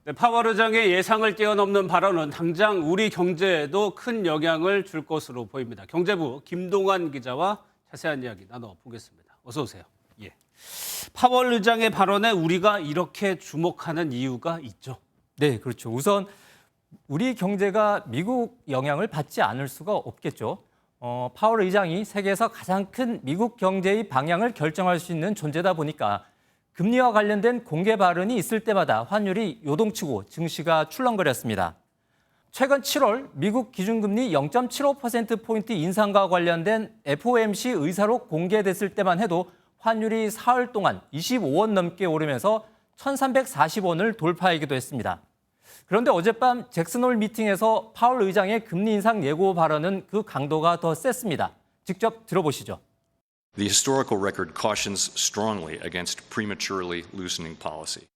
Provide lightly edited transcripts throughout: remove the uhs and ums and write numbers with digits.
네, 파월 의장의 예상을 뛰어넘는 발언은 당장 우리 경제에도 큰 영향을 줄 것으로 보입니다. 경제부 김동완 기자와 자세한 이야기 나눠보겠습니다. 어서 오세요. 예. 파월 의장의 발언에 우리가 이렇게 주목하는 이유가 있죠. 네, 그렇죠. 우선 우리 경제가 미국 영향을 받지 않을 수가 없겠죠. 파월 의장이 세계에서 가장 큰 미국 경제의 방향을 결정할 수 있는 존재다 보니까 금리와 관련된 공개 발언이 있을 때마다 환율이 요동치고 증시가 출렁거렸습니다. 최근 7월 미국 기준금리 0.75%포인트 인상과 관련된 FOMC 의사록 공개됐을 때만 해도 환율이 사흘 동안 25원 넘게 오르면서 1,340원을 돌파하기도 했습니다. 그런데 어젯밤 잭슨홀 미팅에서 파월 의장의 금리 인상 예고 발언은 그 강도가 더 셌습니다. 직접 들어보시죠. The historical record cautions strongly against prematurely loosening policy.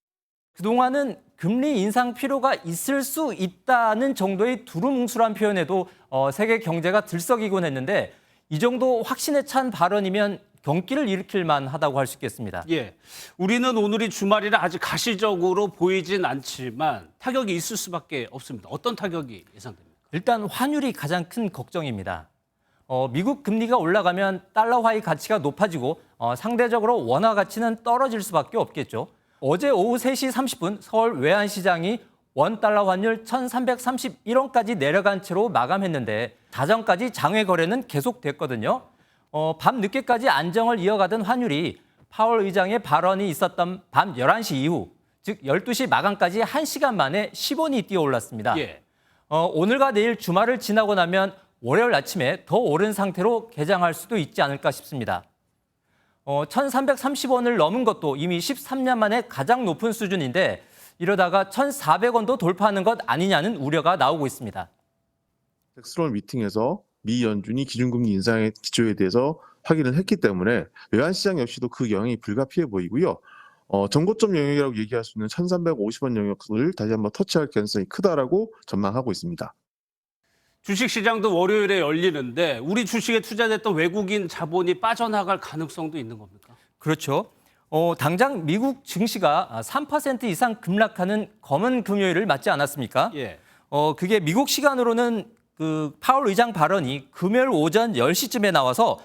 그동안은 금리 인상 필요가 있을 수 있다는 정도의 두루뭉술한 표현에도 세계 경제가 들썩이곤 했는데 이 정도 확신에 찬 발언이면 경기를 일으킬 만하다고 할 수 있겠습니다. 예, 우리는 오늘이 주말이라 아직 가시적으로 보이진 않지만 타격이 있을 수밖에 없습니다. 어떤 타격이 예상됩니까? 일단 환율이 가장 큰 걱정입니다. 미국 금리가 올라가면 달러화의 가치가 높아지고 상대적으로 원화 가치는 떨어질 수밖에 없겠죠. 어제 오후 3시 30분 서울 외환시장이 원달러 환율 1,331원까지 내려간 채로 마감했는데 자정까지 장외 거래는 계속됐거든요. 밤 늦게까지 안정을 이어가던 환율이 파월 의장의 발언이 있었던 밤 11시 이후, 즉 12시 마감까지 1시간 만에 10원이 뛰어올랐습니다. 예. 오늘과 내일 주말을 지나고 나면 월요일 아침에 더 오른 상태로 개장할 수도 있지 않을까 싶습니다. 1,330원을 넘은 것도 이미 13년 만에 가장 높은 수준인데 이러다가 1,400원도 돌파하는 것 아니냐는 우려가 나오고 있습니다. 잭슨홀 미팅에서 미 연준이 기준금리 인상의 기조에 대해서 확인을 했기 때문에 외환시장 역시도 그 영향이 불가피해 보이고요. 전고점 영역이라고 얘기할 수 있는 1,350원 영역을 다시 한번 터치할 가능성이 크다라고 전망하고 있습니다. 주식시장도 월요일에 열리는데 우리 주식에 투자됐던 외국인 자본이 빠져나갈 가능성도 있는 겁니까? 그렇죠. 당장 미국 증시가 3% 이상 급락하는 검은 금요일을 맞지 않았습니까? 예. 그게 미국 시간으로는 그 파월 의장 발언이 금요일 오전 10시쯤에 나와서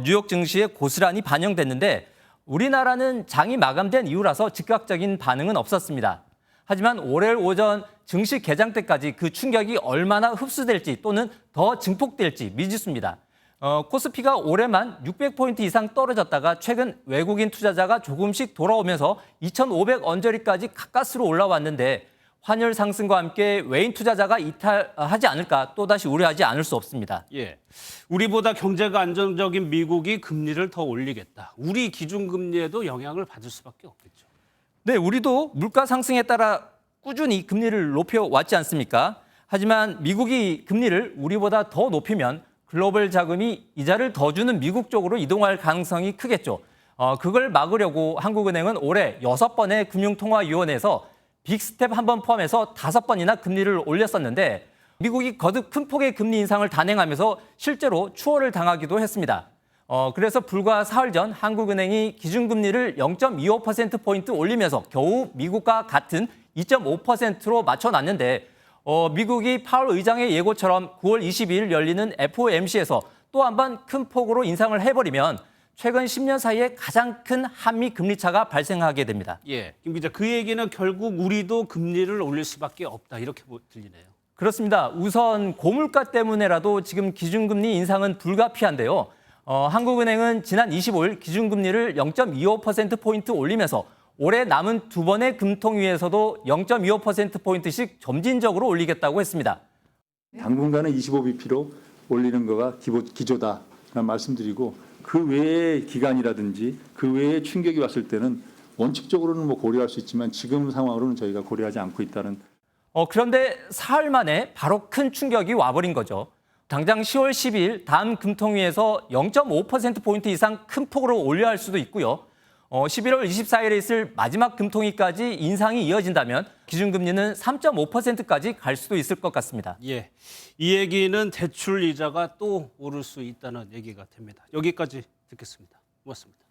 뉴욕 증시에 고스란히 반영됐는데 우리나라는 장이 마감된 이후라서 즉각적인 반응은 없었습니다. 하지만 월요일 오전 증시 개장 때까지 그 충격이 얼마나 흡수될지 또는 더 증폭될지 미지수입니다. 코스피가 올해만 600포인트 이상 떨어졌다가 최근 외국인 투자자가 조금씩 돌아오면서 2,500 언저리까지 가까스로 올라왔는데 환율 상승과 함께 외인 투자자가 이탈하지 않을까 또다시 우려하지 않을 수 없습니다. 예, 우리보다 경제가 안정적인 미국이 금리를 더 올리겠다. 우리 기준금리에도 영향을 받을 수밖에 없겠죠. 네, 우리도 물가 상승에 따라 꾸준히 금리를 높여왔지 않습니까? 하지만 미국이 금리를 우리보다 더 높이면 글로벌 자금이 이자를 더 주는 미국 쪽으로 이동할 가능성이 크겠죠. 그걸 막으려고 한국은행은 올해 6번의 금융통화위원회에서 빅스텝 한 번 포함해서 5번이나 금리를 올렸었는데 미국이 거듭 큰 폭의 금리 인상을 단행하면서 실제로 추월을 당하기도 했습니다. 그래서 불과 사흘 전 한국은행이 기준금리를 0.25%포인트 올리면서 겨우 미국과 같은 2.5%로 맞춰놨는데 미국이 파월 의장의 예고처럼 9월 22일 열리는 FOMC에서 또 한 번 큰 폭으로 인상을 해버리면 최근 10년 사이에 가장 큰 한미 금리 차가 발생하게 됩니다. 예, 김 기자, 그 얘기는 결국 우리도 금리를 올릴 수밖에 없다 이렇게 들리네요. 그렇습니다. 우선 고물가 때문에라도 지금 기준금리 인상은 불가피한데요. 한국은행은 지난 25일 기준금리를 0.25%포인트 올리면서 올해 남은 두 번의 금통위에서도 0.25%포인트씩 점진적으로 올리겠다고 했습니다. 당분간은 25bp로 올리는 거가 기조다라는 말씀드리고 그 외의 기간이라든지 그 외의 충격이 왔을 때는 원칙적으로는 고려할 수 있지만 지금 상황으로는 저희가 고려하지 않고 있다는. 그런데 사흘 만에 바로 큰 충격이 와버린 거죠. 당장 10월 12일 다음 금통위에서 0.5%포인트 이상 큰 폭으로 올려야 할 수도 있고요. 11월 24일에 있을 마지막 금통위까지 인상이 이어진다면 기준금리는 3.5%까지 갈 수도 있을 것 같습니다. 예, 이 얘기는 대출 이자가 또 오를 수 있다는 얘기가 됩니다. 여기까지 듣겠습니다. 고맙습니다.